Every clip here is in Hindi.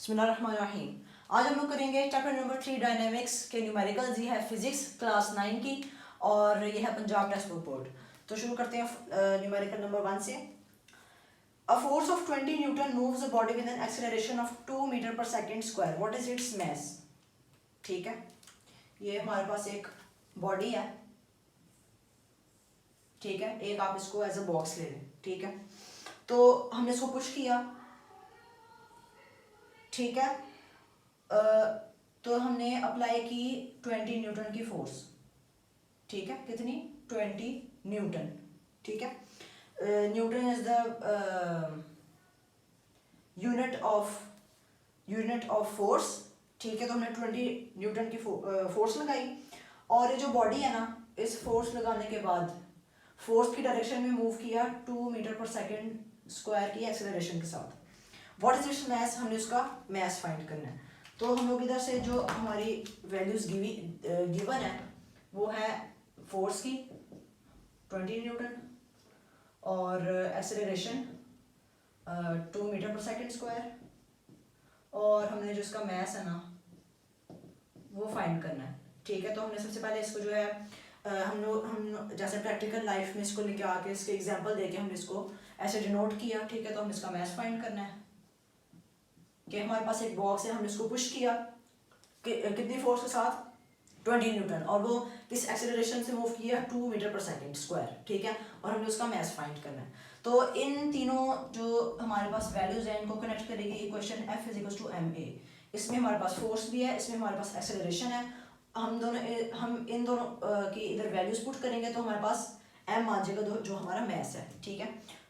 बिस्मिल्लाहिर्रहमानिर्रहीम। आज हम लोग करेंगे चैप्टर नंबर 3 डायनेमिक्स के न्यूमेरिकल्स। ये है फिजिक्स क्लास 9 की और ये है पंजाब टेक्स्ट बुक बोर्ड। तो शुरू करते हैं न्यूमेरिकल नंबर 1 से। A force of 20 Newton moves a body with an acceleration of 2 meter per second square. What is its mass? ठीक है, ये हमारे पास एक बॉडी है, ठीक है, एक आप इसको एज अ बॉक्स ले लें, ठीक है। तो हमने इसको पुश किया, ठीक है। तो हमने अप्लाई की 20 न्यूटन की फोर्स, ठीक है। कितनी? 20 न्यूटन, ठीक है। Newton is the unit of force, ठीक है। तो हमने 20 न्यूटन की फोर्स लगाई और ये जो बॉडी है ना, इस फोर्स लगाने के बाद फोर्स की डायरेक्शन में मूव किया 2 मीटर पर सेकेंड स्क्वायर की एक्सेलरेशन के साथ। What is its mass? हमने उसका मैस फाइंड करना है। तो हम लोग इधर से जो हमारी वैल्यूज गिवन है वो है फोर्स की 20 न्यूटन और एक्सेलरेशन 2 मीटर पर सेकेंड स्क्वायर, और हमने जो इसका मैस है ना वो फाइंड करना है, ठीक है। तो हमने सबसे पहले इसको जो है हम जैसे प्रैक्टिकल लाइफ में इसको लेके आके इसके एग्जांपल देके हमने इसको ऐसे डिनोट किया, ठीक है। तो हमने इसका मैस फाइंड करना है कि हमारे पास एक बॉक्स है, हमने इसको पुश किया कितनी फोर्स के साथ? 20 न्यूटन, और वो किस एक्सेलरेशन से मूव किया? 2 मीटर पर सेकेंड स्क्वायर, ठीक है। और हमने उसका मैस फाइंड करना है। तो इन तीनों जो हमारे पास वैल्यूज हैं इनको कनेक्ट करेगी इक्वेशन F = ma। इसमें हमारे पास फोर्स भी है, इसमें हमारे पास एक्सेलरेशन है। हम इन दोनों की इधर वैल्यूज पुट करेंगे तो हमारे पास m आ जाएगा जो हमारा मैस है, ठीक है।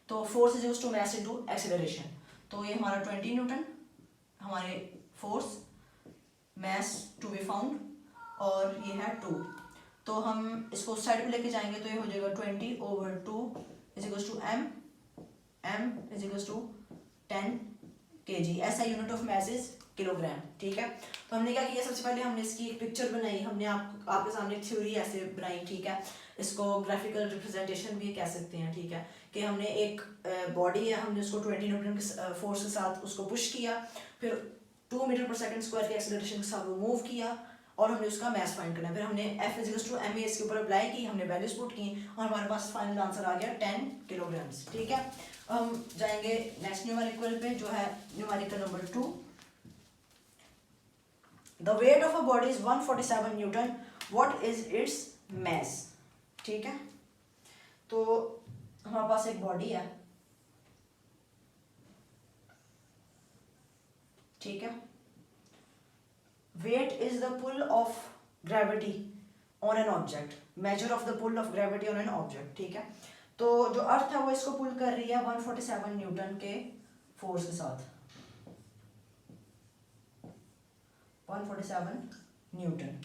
तो force is to mass into acceleration. तो ये हमारा 20 न्यूटन हमारे force, mass to be found, और ये है 2। तो हम इसको साइड पे लेके जाएंगे तो ये हो जाएगा 20/2 m m 10 kg। ऐसा unit of mass is kilogram, ठीक है। तो हमने क्या किया? सबसे पहले हमने इसकी एक पिक्चर बनाई, हमने आपके सामने थ्योरी ऐसे बनाई, ठीक है। इसको ग्राफिकल रिप्रेजेंटेशन भी कह सकते हैं, ठीक है। कि हमने एक बॉडी है, हमने उसको 20 न्यूटन के फोर्स के साथ उसको पुश किया, फिर 2 मीटर पर सेकंड स्क्वायर के एक्सेलरेशन के साथ वो मूव किया और हमने उसका मैस फाइंड करना है। फिर हमने F = ma इसके ऊपर अप्लाई की, हमने वैल्यूज पुट की और हमारे पास फाइनल आंसर आ गया 10 किलोग्राम्स, ठीक है। हम जाएंगे नेक्स्ट न्यूमेरिकल पे जो है numerical number 2। The weight of a body is 147 newton. What is its mass? ठीक है। तो हमारे पास एक बॉडी है, ठीक है। Weight is the pull of gravity on an object, measure of the pull of gravity on an object, ठीक है। तो जो अर्थ है वो इसको पुल कर रही है 147 न्यूटन के फोर्स के साथ, 147 न्यूटन,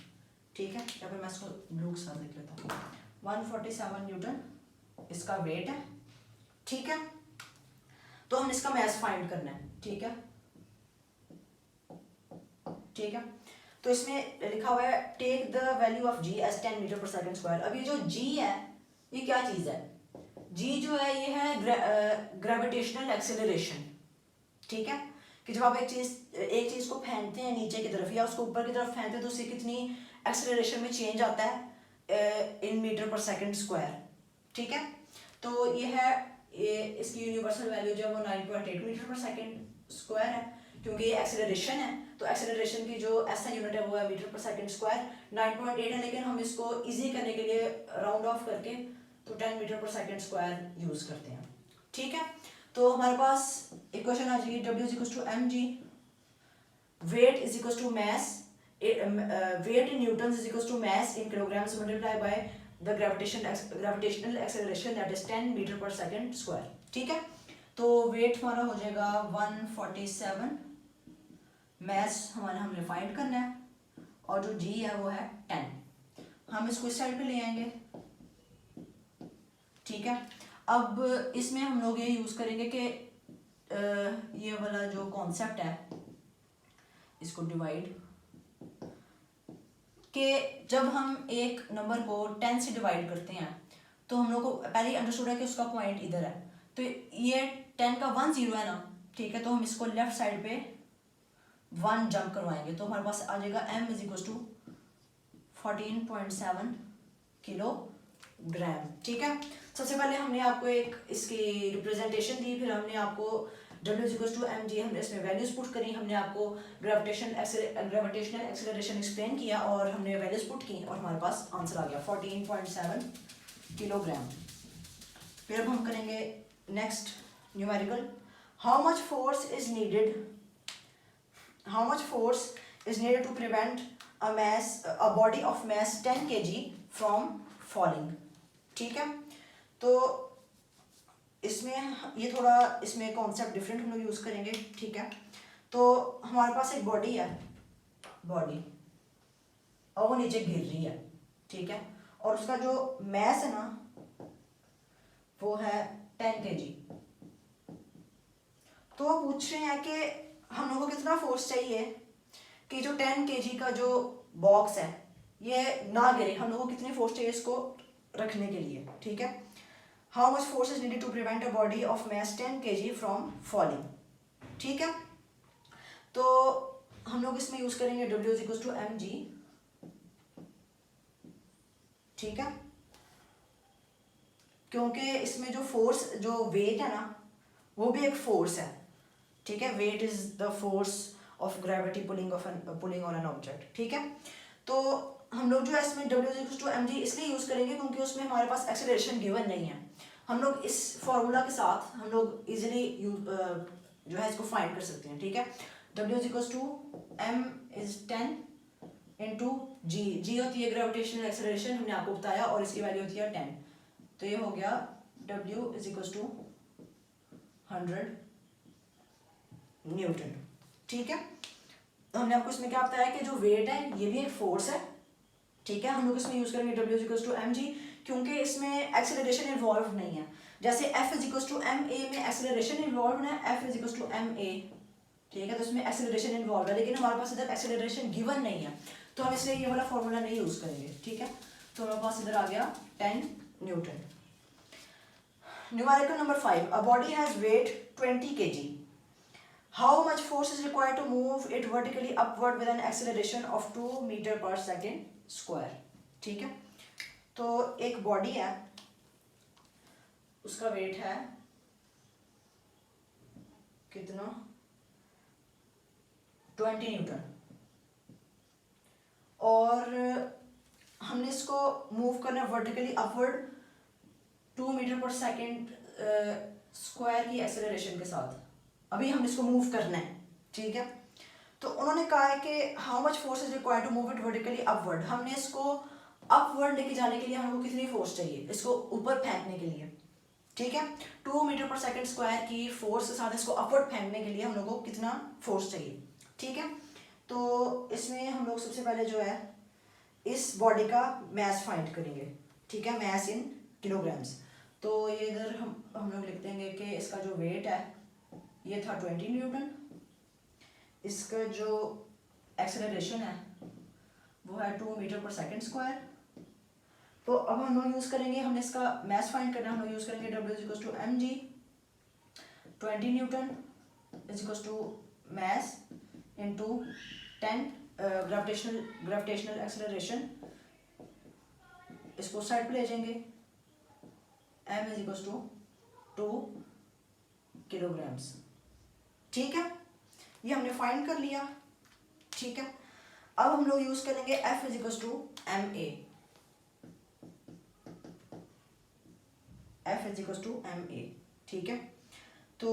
ठीक है। या फिर मैं इसको ब्लू के साथ लिख लेता हूँ। 147 न्यूटन इसका वेट है, ठीक है। तो हम इसका मैस फाइंड करना है, ठीक है, ठीक है। तो इसमें लिखा हुआ है take the value of g as 10 metre पर सेकंड स्क्वायर। अब ये जो g है ये क्या चीज है? g जो है ये है ग्रेविटेशनल एक्सेलरेशन, ठीक है। कि जब आप एक चीज को फेंकते हैं नीचे की तरफ या उसको ऊपर की तरफ फेंकते हैं तो उससे कितनी एक्सेलरेशन में चेंज आता है इन मीटर पर सेकंड स्क्वायर, ठीक है। तो ये इसकी यूनिवर्सल वैल्यू जो है वो 9.8 मीटर पर सेकंड स्क्वायर है, क्योंकि ये एक्सेलरेशन है। तो एक्सेलरेशन की जो ऐसा यूनिट है वो है मीटर पर सेकंड स्क्वायर। 9.8 है, लेकिन हम इसको इजी करने के लिए राउंड ऑफ करके तो 10 मीटर पर सेकंड स्क्वायर यूज करते हैं, ठीक है। तो हमारे पास इक्वेशन आ जाएगी W = mg, weight = mass, weight in newtons = mass in kilograms multiplied by the gravitational acceleration that is 10 metre पर सेकंड स्क्वायर, ठीक है। तो वेट हमारा हो जाएगा 147, मैस हमने फाइंड करना है, और जो g है वो है 10। हम इसको इस साइड पे ले आएंगे, ठीक है। अब इसमें हम लोग ये यूज करेंगे कि ये वाला जो कॉन्सेप्ट है इसको डिवाइड, कि जब हम एक नंबर को 10 से डिवाइड करते हैं तो हम लोग को पहले अंडरस्टूड है कि उसका पॉइंट इधर है। तो ये 10 का 1 0 है ना, ठीक है। तो हम इसको लेफ्ट साइड पे 1 जंप करवाएंगे तो हमारे पास आ जाएगा m is equal to 14.7 kilogram. ठीक है, सबसे पहले हमने आपको एक इसकी रिप्रेजेंटेशन दी, फिर हमने आपको W is equal to M G हमने इसमें वैल्यूज पुट करी, हमने आपको ग्रेविटेशनल एक्सेलरेशन एक्सप्लेन किया और हमने वैल्यूज पुट की और हमारे पास आंसर आ गया 14.7 किलोग्राम। फिर अब हम करेंगे next numerical, how much force is needed to prevent a body of mass 10 kg from falling। ठीक है, तो इसमें ये थोड़ा इसमें कॉन्सेप्ट डिफरेंट हम लोग यूज करेंगे। ठीक है, तो हमारे पास एक बॉडी है, बॉडी और वो नीचे गिर रही है। ठीक है, और उसका जो मैस है ना वो है 10 kg। तो वो पूछ रहे हैं कि हम लोगों को कितना फोर्स चाहिए कि जो 10 kg का जो बॉक्स है ये ना गिरे, हम लोगों को कितनी फोर्स चाहिए इसको रखने के लिए। ठीक है, how much force is needed to prevent a body of mass 10 kg from falling. ठीक है, तो हम लोग इसमें यूज करेंगे W is equal to mg। ठीक है, क्योंकि इसमें जो फोर्स जो वेट है ना वो भी एक फोर्स है। ठीक है, weight is the force of gravity pulling on an object. ठीक है, तो हम लोग जो है इसमें W is equal to mg इसलिए यूज करेंगे क्योंकि उसमें हमारे पास एक्सेलरेशन गिवन नहीं है। हम लोग इस फॉर्मूला के साथ हम लोग इजीली जो है इसको फाइंड कर सकते हैं। ठीक है, W is equal to m is 10 into g होती है ग्रेविटेशनल एक्सेलरेशन, हमने आपको बताया, और इसकी वैल्यू होती है 10। तो ये हो गया W is equal to 100 newton. ठीक है, तो हमने आपको इसमें क्या बताया कि जो वेट है ये भी एक फोर्स है। ठीक है, हम लोग इसमें यूज करेंगे W is equal to mg क्योंकि इसमें एक्सेलरेशन इन्वॉल्व नहीं है। जैसे F is equal to ma में एक्सेलरेशन इन्वॉल्व है, F is equal to ma। ठीक है, तो इसमें एक्सेलरेशन इन्वॉल्व है, लेकिन हमारे पास इधर एक्सेलरेशन गिवन नहीं है तो हम इसलिए ये वाला फॉर्मूला नहीं यूज करेंगे। ठीक है, तो हमारे पास इधर आ गया 10 newton. Numerical number 5, a body has weight 20 kg। How much force is required to move it vertically upward with an acceleration of 2 meter per second square। ठीक है, तो एक बॉडी है, उसका वेट है कितना 20 न्यूटन, और हमने इसको मूव करना है वर्टिकली अपवर्ड 2 मीटर पर सेकेंड स्क्वायर की एक्सेलरेशन के साथ। अभी हम इसको मूव करना है। ठीक है, तो उन्होंने कहा है कि how much force is required to move it vertically upward. हमने इसको अपवर्ड लेके जाने के लिए हमको कितनी फोर्स चाहिए, इसको ऊपर फेंकने के लिए। ठीक है, 2 मीटर पर सेकंड स्क्वायर की फोर्स के साथ इसको अपवर्ड फेंकने के लिए हम लोगों को कितना फोर्स चाहिए। ठीक है, तो इसमें हम लोग सबसे पहले जो है इस बॉडी का मैस फाइंड करेंगे। ठीक है, मैस इन किलोग्राम्स। तो ये इधर हम लोग लिख देंगे कि इसका जो वेट है ये था 20 न्यूटन, इसका जो एक्सेलरेशन है वो है 2 मीटर पर सेकंड स्क्वायर। तो अब हम लोग यूज करेंगे, हमने इसका मैस फाइंड करना है, हम लोग यूज करेंगे W is equal to mg। 20 newton is equal to mass into 10 gravitational acceleration, इसको साइड पे ले जाएंगे, m is equal to 2 kilograms. ठीक है, ये हमने फाइंड कर लिया। ठीक है, अब हम लोग यूज करेंगे F is equal to ma। F is equal to ma। ठीक है, तो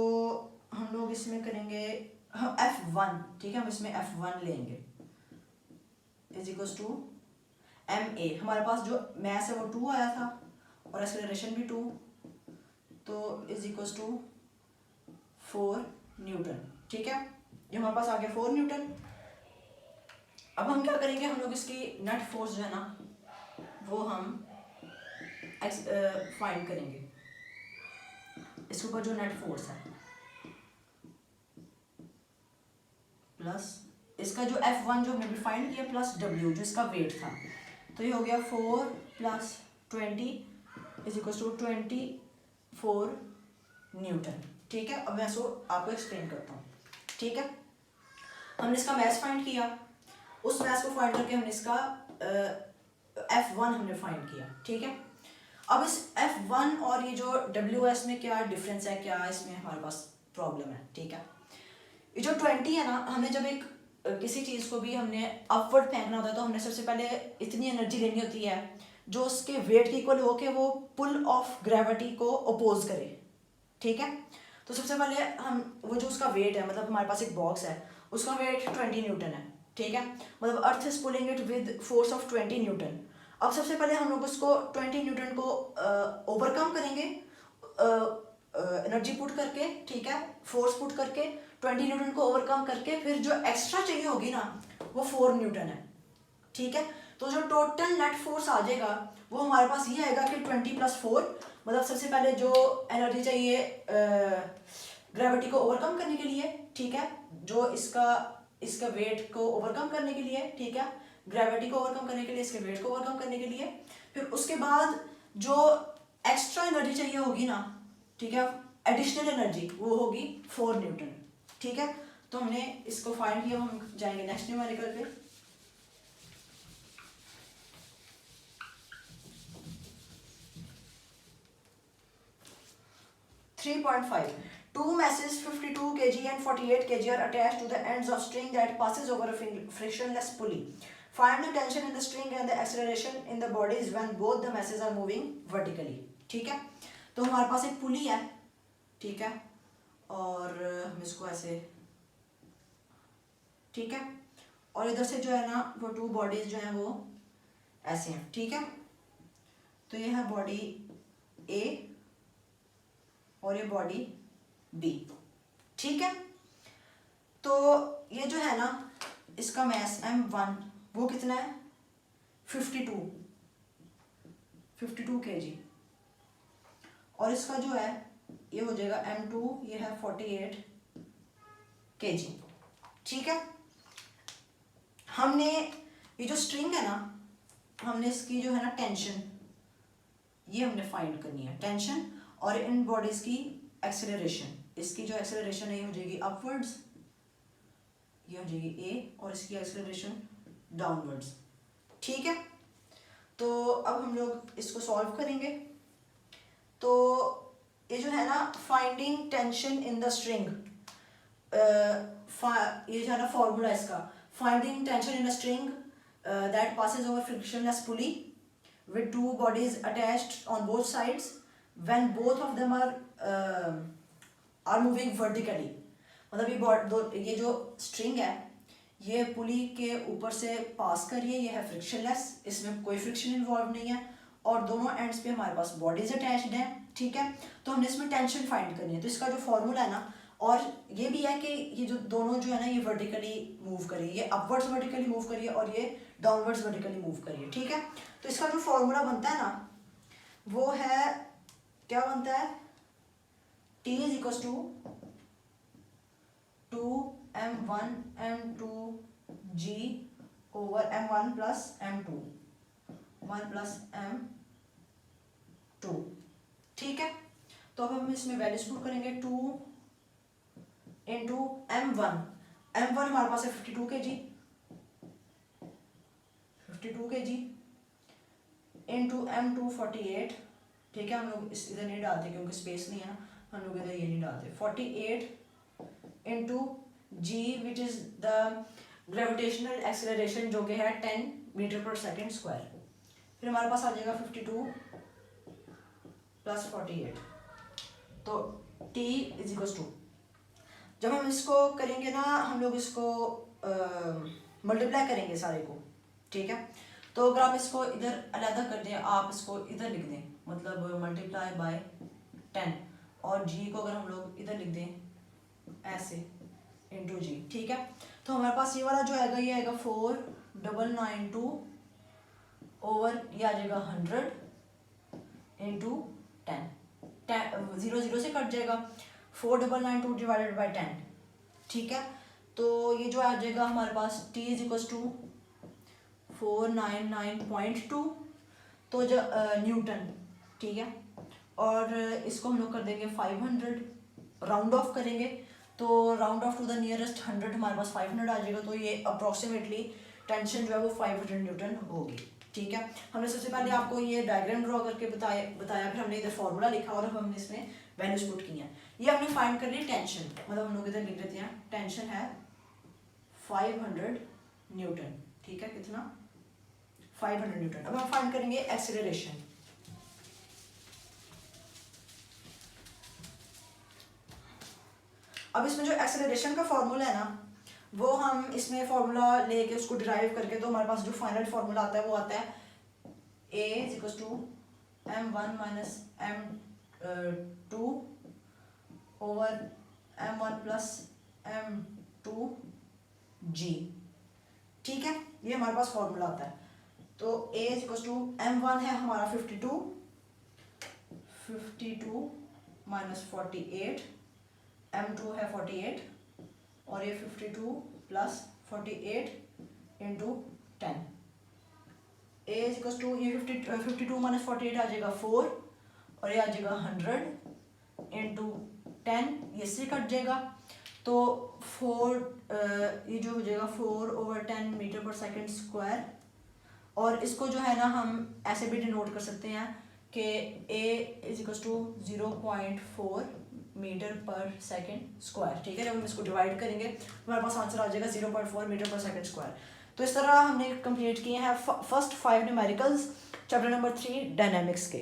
हम लोग इसमें करेंगे हम F1। ठीक है, हम इसमें F1 लेंगे इज इक्वल टू ma। हमारे पास जो मैस है वो 2 आया था और एक्सेलरेशन भी 2, तो इज इक्वल टू 4 न्यूटन। ठीक है, ये हमारे पास आ गया 4 न्यूटन। अब हम क्या करेंगे, हम लोग इसकी नेट फोर्स जो है ना वो हम फाइंड करेंगे, इसके ऊपर जो नेट फोर्स है प्लस इसका जो F1 जो हमने फाइंड किया प्लस W जो इसका वेट था, तो ये हो गया 4 plus 20 is equal to 24 newton. ठीक है, अब मैं इसको आपको एक्सप्लेन करता हूँ। ठीक है, हमने इसका मैस फाइंड किया, उस मैस को फाइंड करके हमने इसका F1 हमने फाइंड किया, ठीक है। अब इस F1 और ये जो WS में क्या डिफरेंस है, क्या इसमें हमारे पास प्रॉब्लम है, ठीक है। ये जो 20 है ना, हमने जब एक किसी चीज़ को भी हमने अपवर्ड फेंकना होता है तो हमने सबसे पहले इतनी एनर्जी लेनी होती है जो उसके वेट के इक्वल हो के वो पुल ऑफ ग्रेविटी को अपोज करे, ठीक है। तो सबसे पहले हम वो जो उसका वेट है, मतलब हमारे पास एक बॉक्स है, उसका वेट 20 न्यूटन है, ठीक है। मतलब earth is pulling it with force of 20 Newton. अब सबसे पहले हम लोग उसको 20 न्यूटन को ओवरकम करेंगे एनर्जी पुट करके, ठीक है, फोर्स पुट करके 20 न्यूटन को ओवरकम करके, फिर जो एक्स्ट्रा चाहिए होगी ना वो 4 न्यूटन है, ठीक है। तो जो टोटल नेट फोर्स आ जाएगा वो हमारे पास ये आएगा कि 20 + 4, मतलब सबसे पहले जो एनर्जी चाहिए ग्रेविटी को ओवरकम करने के लिए, ठीक है, जो इसका वेट को ओवरकम करने के लिए, ठीक है, ग्रेविटी को ओवरकम करने के लिए, इसके वेट को ओवरकम करने के लिए, फिर उसके बाद जो एक्स्ट्रा एनर्जी चाहिए होगी ना, ठीक है, एडिशनल एनर्जी, वो होगी 4 न्यूटन, ठीक है। तो हमने इसको फाइंड किया, हम जाएंगे नेक्स्ट न्यूमेरिकल पे। 3.5 Two masses 52 kg and 48 kg are attached to the ends of string that passes over a frictionless pulley. Find the tension in the string and the acceleration in the bodies when both the masses are moving vertically. ठीक है, तो हमारे पास एक पुली है, ठीक है, और हम इसको ऐसे, ठीक है, और इधर से जो है ना वो टू बॉडीज जो हैं वो ऐसे हैं, ठीक है। तो ये है बॉडी A और ये बॉडी B, ठीक है। तो ये जो है ना इसका मैस M1 वो कितना है 52 kg, और इसका जो है ये हो जाएगा M2, ये है 48 kg, ठीक है। हमने ये जो स्ट्रिंग है ना, हमने इसकी जो है ना टेंशन ये हमने फाइंड करनी है, टेंशन, और इन बॉडीज की एक्सेलरेशन, इसकी जो एक्सेलरेशन है ये हो जाएगी अपवर्ड्स, ये हो जाएगी A, और इसकी एक्सेलरेशन डाउनवर्ड्स, ठीक है। तो अब हम लोग इसको सॉल्व करेंगे। तो ये जो है ना finding tension in the string, ये जो है ना फॉर्मूला इसका, finding tension in a string that passes over frictionless pulley with two bodies attached on both sides when both of them are moving vertically। मतलब ये जो स्ट्रिंग है ये पुली के ऊपर से पास कर रही है, ये है फ्रिक्शनलेस, इसमें कोई फ्रिक्शन इन्वॉल्व नहीं है, और दोनों एंड्स पे हमारे पास बॉडीज अटैच्ड हैं, ठीक है। तो हमने इसमें टेंशन फाइंड करनी है। तो इसका जो फॉर्मूला है ना, और ये भी है कि ये जो दोनों जो है ना ये वर्टिकली मूव करिए, ये अपवर्ड्स वर्टिकली मूव करिए और ये डाउनवर्ड्स वर्टिकली मूव करिए, ठीक है। तो इसका जो फॉर्मूला बनता है ना वो है, क्या बनता है, T = 2m1 m2g over m1 plus m2 1 plus m2, ठीक है। तो अब हम इसमें वैल्यूज पुट करेंगे, 2 into m1 हमारे पास है 52 kg into m2 48, ठीक है। हम लोग इस इधर नहीं डालते क्योंकि स्पेस नहीं है ना, हम लोग इधर ये नहीं डालते, 48 into g which is the gravitational acceleration जो कि है 10 मीटर/सेकंड स्क्वायर। फिर हमारे पास आ जाएगा 52 + 48, तो T = जब हम इसको करेंगे ना, हम लोग इसको मल्टीप्लाई करेंगे सारे को, ठीक है। तो अगर आप इसको इधर अलग कर दें, आप इसको इधर लिख दें, मतलब मल्टीप्लाई बाय 10, और g को अगर हम लोग इधर लिख दें ऐसे इंटू जी, ठीक है। तो हमारे पास ये वाला जो आएगा ये आएगा 4992 ओवर ये आ जाएगा 100 इंटू 10, 0 0 से कट जाएगा, 4992 डिवाइडेड बाय 10, ठीक है। तो ये जो आ जाएगा हमारे पास T = 499.2, तो जो न्यूटन, ठीक है। और इसको हम लोग कर देंगे 500, राउंड ऑफ करेंगे तो round off to the nearest 100 हमारे पास 500 आ जाएगा, तो ये अप्रॉक्सीमेटली टेंशन जो है वो 500 न्यूटन होगी। ठीक है, हमने सबसे पहले आपको ये डायग्राम ड्रॉ करके बताया, फिर हमने इधर फॉर्मूला लिखा और हमने इसमें वैल्यूज पुट की हैं। ये हमने फाइंड कर ली टेंशन, मतलब हम लोग इधर लिख देते हैं टेंशन है 500 न्यूटन। ठीक है, कितना 500 न्यूटन। अब हम फाइंड करेंगे एक्सेलरेशन। अब इसमें जो एक्सेलरेशन का फॉर्मूला है ना, वो हम इसमें फॉर्मूला लेके उसको डिराइव करके, तो हमारे पास जो फाइनल फॉर्मूला आता है वो आता है a equals to m1 minus m2 over m1 plus m2 g। ठीक है, ये हमारे पास फॉर्मूला आता है। तो a इक्वल्स टू m1 है हमारा 52 माइनस 48, m2 है 48 और ये 52 plus 48 into 10। a equals to ये 52 माइनस 48 आ जाएगा 4 और ये आ जाएगा 100 इंटू 10, ये से कट जाएगा तो 4 ये जो हो जाएगा 4/10 मीटर पर सेकंड स्क्वायर। और इसको जो है ना हम ऐसे भी डिनोट कर सकते हैं कि a इक्वल्स टू 0.4 मीटर पर सेकंड स्क्वायर। ठीक है, जब हम इसको डिवाइड करेंगे हमारे पास आंसर आ जाएगा 0.4 मीटर पर सेकंड स्क्वायर। तो इस तरह हमने कंप्लीट किए हैं first 5 numericals chapter number 3 dynamics के।